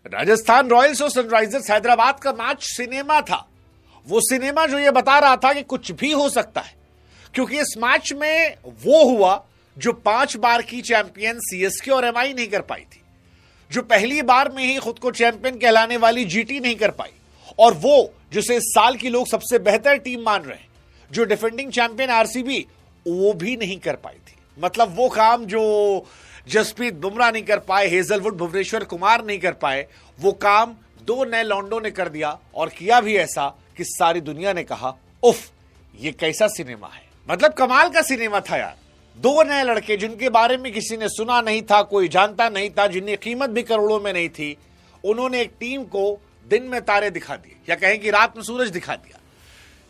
Rajasthan Royals और Sunrisers Hyderabad का match cinema था। वो सिनेमा जो ये बता रहा था कि कुछ भी हो सकता है, क्योंकि इस मैच में वो हुआ जो 5 बार की चैंपियन सीएसके और एमआई नहीं कर पाई थी, जो पहली बार में ही खुद को चैंपियन कहलाने वाली जीटी नहीं कर पाई, और वो जिसे इस साल की लोग सबसे बेहतर टीम मान रहे हैं, जो डिफेंडिंग चैंपियन आरसीबी, वो भी नहीं कर पाई थी। मतलब वो काम जो जसप्रीत बुमराह नहीं कर पाए, हेजलवुड भुवनेश्वर कुमार नहीं कर पाए, वो काम 2 नए लॉन्डो ने कर दिया, और किया भी ऐसा कि सारी दुनिया ने कहा उफ, ये कैसा सिनेमा है। मतलब कमाल का सिनेमा था यार। 2 नए लड़के जिनके बारे में किसी ने सुना नहीं था, कोई जानता नहीं था, जिनकी कीमत भी करोड़ों में नहीं थी, उन्होंने एक टीम को दिन में तारे दिखा दिए, या कहें कि रात में सूरज दिखा दिया।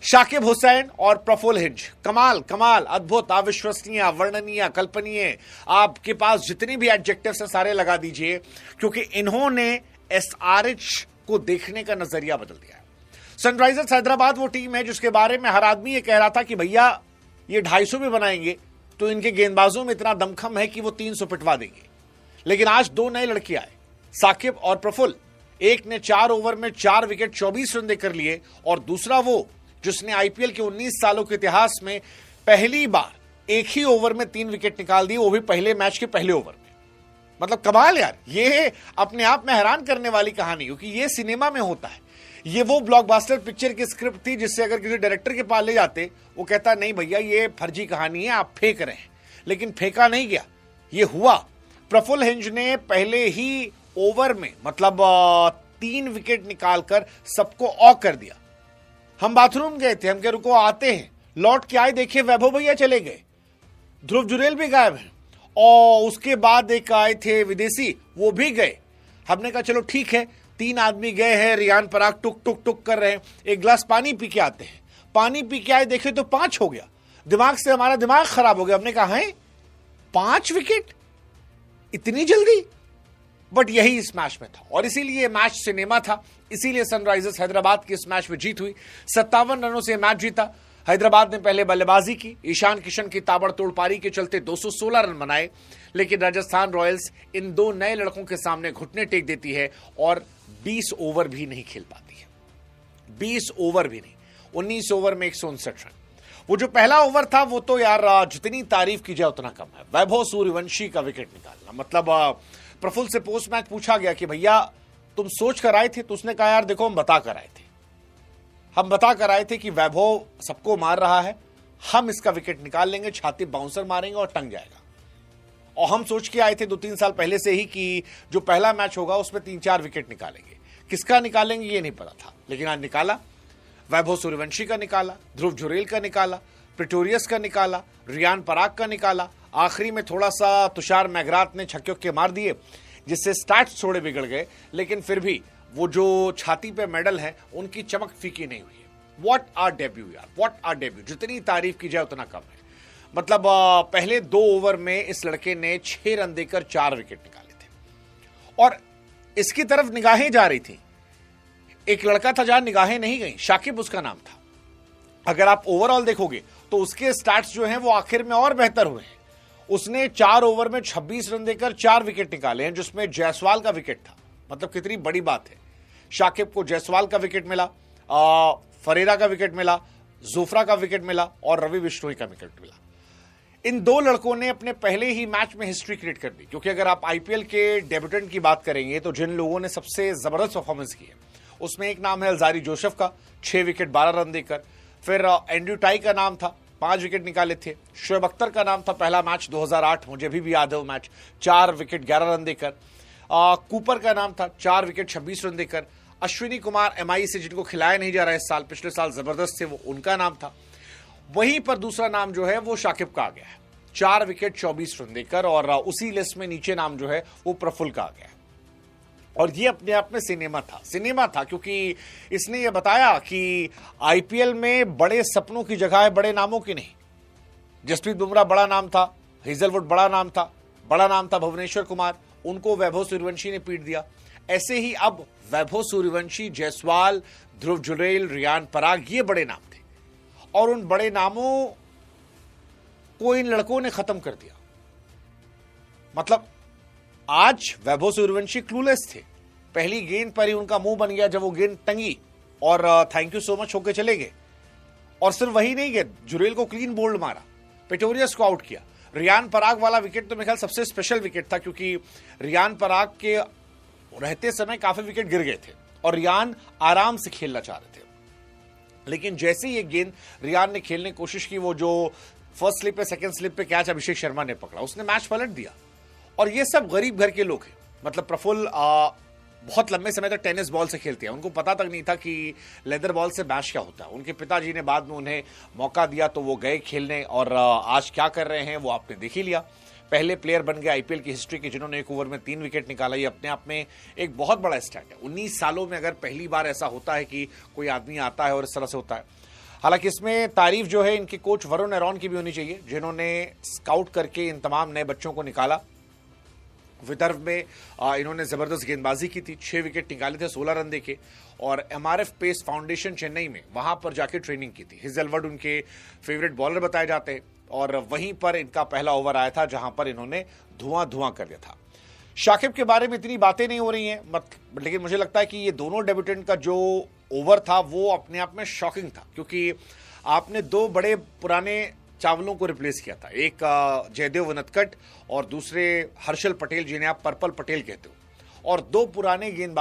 शाकिब हुसैन और प्रफुल्ल हिंज, कमाल कमाल, अद्भुत, अविश्वसनीय, अवर्णनीय, कल्पनीय, आपके पास जितनी भी एडजेक्टिव्स हैं सारे लगा दीजिए, क्योंकि इन्होंने एसआरएच को देखने का नजरिया बदल दिया है। सनराइजर्स हैदराबाद वो टीम है जिसके बारे में हर आदमी ये कह रहा था कि भैया ये 250 भी बनाएंगे तो इनके गेंदबाजों में इतना दमखम है कि वो 300 पिटवा देंगे। लेकिन आज 2 नए लड़के आए, साकिब और प्रफुल्ल। एक ने 4 ओवर में 4 विकेट 24 रन देकर लिए, और दूसरा वो जिसने आईपीएल के 19 सालों के इतिहास में पहली बार एक ही ओवर में 3 विकेट निकाल दिए, वो भी पहले मैच के पहले ओवर में। मतलब कमाल यार, ये अपने आप में हैरान करने वाली कहानी, क्योंकि ये सिनेमा में होता है। ये वो ब्लॉकबस्टर पिक्चर की स्क्रिप्ट थी जिससे अगर किसी डायरेक्टर के पास ले जाते, वो कहता नहीं भैया ये फर्जी कहानी है, आप फेंक रहे हैं। लेकिन फेंका नहीं गया, ये हुआ। प्रफुल्ल हिंज ने पहले ही ओवर में मतलब 3 विकेट निकालकर सबको ऑक कर दिया। हम बाथरूम गए थे, हम कह रुको आते हैं, लौट के आए, देखे वैभव भैया चले गए, ध्रुव जुरेल भी गायब है, और उसके बाद एक आए थे विदेशी, वो भी गए। हमने कहा चलो ठीक है, 3 आदमी गए हैं, रियान पराग टुक टुक टुक कर रहे हैं, एक गिलास पानी पी के आते हैं। पानी पी के आए, देखे तो 5 हो गया। दिमाग से हमारा दिमाग खराब हो गया। हमने कहा है 5 विकेट इतनी जल्दी? बट यही इस मैच में था, और इसीलिए मैच सिनेमा था, इसीलिए सनराइजर्स हैदराबाद की इस मैच में जीत हुई। 57 रनों से मैच जीता। हैदराबाद ने पहले बल्लेबाजी की, ईशान किशन की ताबड़तोड़ पारी के चलते 216 रन बनाए, लेकिन राजस्थान रॉयल्स इन 2 नए लड़कों के सामने घुटने टेक देती है और 20 ओवर भी नहीं खेल पाती है। 20 ओवर भी नहीं, 19 ओवर में 159 रन। वो जो पहला ओवर था वो तो यार जितनी तारीफ की जाए उतना कम है। वैभव सूर्यवंशी का विकेट निकालना, मतलब प्रफुल्ल से पोस्ट मैच पूछा गया कि भैया तुम सोच कर आए थे, तो उसने कहा यार देखो हम बता कर आए थे, हम बता कर आए थे कि वैभव सबको मार रहा है, हम इसका विकेट निकाल लेंगे, छाती बाउंसर मारेंगे और टंग जाएगा। और हम सोच के आए थे 2-3 साल पहले से ही कि जो पहला मैच होगा उसमें 3-4 विकेट निकालेंगे। किसका निकालेंगे ये नहीं पता था, लेकिन आज निकाला। वैभव सूर्यवंशी का निकाला, ध्रुव जुरेल का निकाला, प्रिटोरियस का निकाला, रियान पराग का निकाला, आखिरी में थोड़ा सा तुषार मैगरात ने छक्के मार दिए जिससे स्टार्ट्स थोड़े बिगड़ गए, लेकिन फिर भी वो जो छाती पे मेडल है उनकी चमक फीकी नहीं हुई है। व्हाट आर डेब्यू यार, व्हाट आर डेब्यू, जितनी तारीफ की जाए उतना कम है। मतलब पहले 2 ओवर में इस लड़के ने 6 रन देकर 4 विकेट निकाले थे, और इसकी तरफ निगाहें जा रही थी। एक लड़का था जहां निगाहें नहीं गई, शाकिब उसका नाम था। अगर आप ओवरऑल देखोगे तो उसके स्टार्ट्स जो हैं वो आखिर में और बेहतर हुए हैं। उसने 4 ओवर में 26 रन देकर 4 विकेट निकाले हैं, जिसमें जायसवाल का विकेट था। मतलब कितनी बड़ी बात है। शाकिब को जायसवाल का विकेट मिला, फरेरा का विकेट मिला, जोफ्रा का विकेट मिला और रवि बिश्नोई का विकेट मिला। इन 2 लड़कों ने अपने पहले ही मैच में हिस्ट्री क्रिएट कर दी, क्योंकि अगर आप आईपीएल के डेब्यूटेंट की बात करेंगे तो जिन लोगों ने सबसे जबरदस्त परफॉर्मेंस की है उसमें एक नाम है अलजारी जोसेफ का, 6 विकेट 12 रन देकर। फिर एंड्रयू टाई का नाम था, 5 विकेट निकाले थे। शोएब अख्तर का नाम था, पहला मैच 2008, मुझे भी याद है वो मैच, 4 विकेट 11 रन देकर। कूपर का नाम था, 4 विकेट 26 रन देकर। अश्विनी कुमार एमआई से, जिनको खिलाया नहीं जा रहा है इस साल, पिछले साल जबरदस्त थे वो, उनका नाम था। वहीं पर दूसरा नाम जो है वो शाकिब का आ गया है, 4 विकेट 24 रन देकर, और उसी लिस्ट में नीचे नाम जो है वो प्रफुल्ल का आ गया है। और ये अपने आप में सिनेमा था, क्योंकि इसने ये बताया कि आईपीएल में बड़े सपनों की जगह है बड़े नामों की नहीं। जसप्रीत बुमराह बड़ा नाम था, हेजलवुड बड़ा नाम था भुवनेश्वर कुमार, उनको वैभव सूर्यवंशी ने पीट दिया। ऐसे ही अब वैभव सूर्यवंशी, जायसवाल, ध्रुव जुरेल, रियान पराग, ये बड़े नाम थे, और उन बड़े नामों को इन लड़कों ने खत्म कर दिया। मतलब आज वैभव सूर्यवंशी क्लूलेस थे, पहली गेंद पर ही उनका मुंह बन गया जब वो गेंद टंगी और थैंक यू सो मच होके चले गए। और सिर्फ वही नहीं गए, जुरेल को क्लीन बोल्ड मारा, पिटोरियस को आउट किया। रियान पराग वाला विकेट तो मेरे ख्याल सबसे स्पेशल विकेट था, क्योंकि रियान पराग के रहते समय काफी विकेट गिर गए थे और रियान आराम से खेलना चाह रहे थे, लेकिन जैसे ही ये गेंद रियान ने खेलने की कोशिश की, वो जो फर्स्ट स्लिप पे सेकंड स्लिप पे कैच अभिषेक शर्मा ने पकड़ा, उसने मैच पलट दिया। और ये सब गरीब घर के लोग हैं। मतलब प्रफुल्ल बहुत लंबे समय तक टेनिस बॉल से खेलते हैं, उनको पता तक नहीं था कि लेदर बॉल से मैच क्या होता है। उनके पिताजी ने बाद में उन्हें मौका दिया तो वो गए खेलने, और आज क्या कर रहे हैं वो आपने देख ही लिया। पहले प्लेयर बन गए आईपीएल की हिस्ट्री के जिन्होंने एक ओवर में 3 विकेट निकाला। ये अपने आप में एक बहुत बड़ा स्टैट है। 19 सालों में अगर पहली बार ऐसा होता है कि कोई आदमी आता है और इस तरह से होता है। हालांकि इसमें तारीफ जो है इनके कोच वरुण एरॉन की भी होनी चाहिए, जिन्होंने स्काउट करके इन तमाम नए बच्चों को निकाला। विदर्भ में इन्होंने जबरदस्त गेंदबाजी की थी, 6 विकेट निकाले थे, 16 रन देके। और एमआरएफ पेस फाउंडेशन चेन्नई में वहां पर जाके ट्रेनिंग की थी। हिजलवुड उनके फेवरेट बॉलर बताए जाते हैं, और वहीं पर इनका पहला ओवर आया था जहां पर इन्होंने धुआं कर दिया था। शाकिब के बारे में इतनी बातें नहीं हो रही हैं, लेकिन मुझे लगता है कि ये दोनों डेब्यूटेंट का जो ओवर था वो अपने आप में शॉकिंग था, क्योंकि आपने 2 बड़े पुराने चावलों को रिप्लेस किया था, एक जयदेव उनदकट और दूसरे हर्षल पटेल, जिन्हें आप पर्पल पटेल कहते हो, और 2 पुराने गेंदबाज